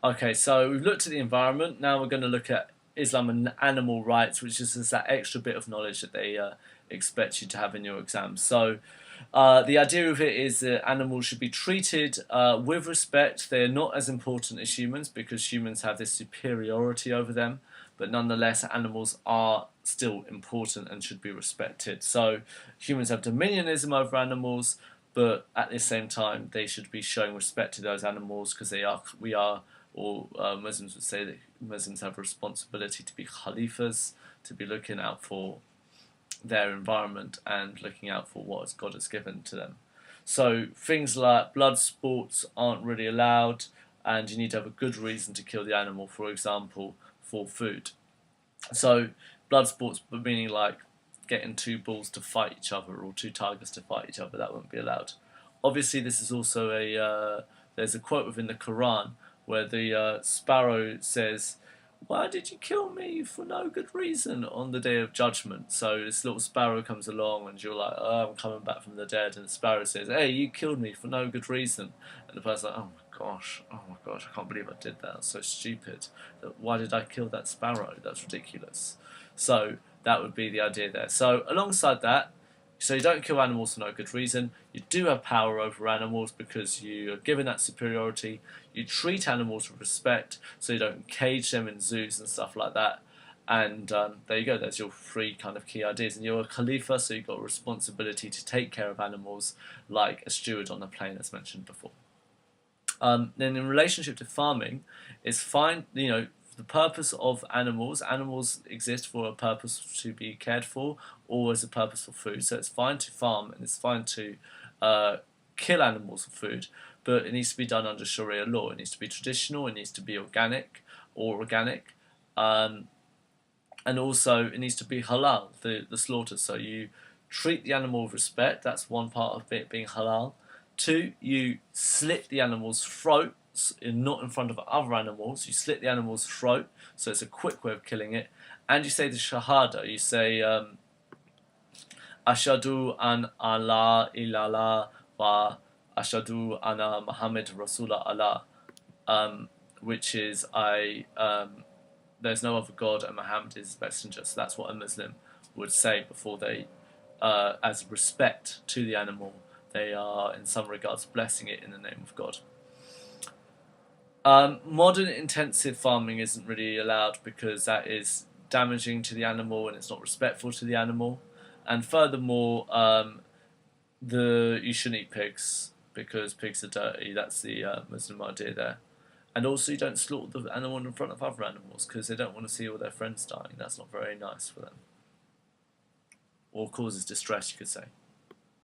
Okay, so we've looked at the environment. Now we're going to look at Islam and animal rights, which is just that extra bit of knowledge that they expect you to have in your exam. So the idea of it is that animals should be treated with respect. They're not as important as humans because humans have this superiority over them, but nonetheless, animals are still important and should be respected. So humans have dominionism over animals, but at the same time, they should be showing respect to those animals because we are, or Muslims would say that Muslims have a responsibility to be khalifas, to be looking out for their environment and looking out for what God has given to them. So things like blood sports aren't really allowed, and you need to have a good reason to kill the animal, for example, for food. So blood sports, meaning like getting two bulls to fight each other or two tigers to fight each other, that wouldn't be allowed. Obviously, this is also there's a quote within the Quran where the sparrow says, "Why did you kill me for no good reason on the day of judgment?" So this little sparrow comes along and you're like, "Oh, I'm coming back from the dead," and the sparrow says, "Hey, you killed me for no good reason," and the person's like, oh my gosh, I can't believe I did that. That's so stupid. Why did I kill that sparrow? That's ridiculous. So that would be the idea there. So alongside that, so you don't kill animals for no good reason. You do have power over animals because you are given that superiority. You treat animals with respect, so you don't cage them in zoos and stuff like that. And there you go. There's your three kind of key ideas. And you're a Khalifa, so you've got a responsibility to take care of animals, like a steward on a plane, as mentioned before. Then in relationship to farming, it's fine, the purpose of animals exist for a purpose to be cared for or as a purpose for food. So it's fine to farm and it's fine to kill animals for food, but it needs to be done under Sharia law. It needs to be traditional, it needs to be organic, and also it needs to be halal, the slaughter. So you treat the animal with respect, that's one part of it being halal. Two, you slit the animal's throat, not in front of other animals. You slit the animal's throat, so it's a quick way of killing it. And you say the shahada. You say Ashadu an Allah illallah wa Ashadu anna Muhammad Rasulullah Allah, which is there's no other God and Muhammad is his messenger. So that's what a Muslim would say before they, as respect to the animal, they are, in some regards, blessing it in the name of God. Modern intensive farming isn't really allowed because that is damaging to the animal and it's not respectful to the animal. And furthermore, you shouldn't eat pigs because pigs are dirty. That's the Muslim idea there. And also, you don't slaughter the animal in front of other animals because they don't want to see all their friends dying. That's not very nice for them. Or causes distress, you could say.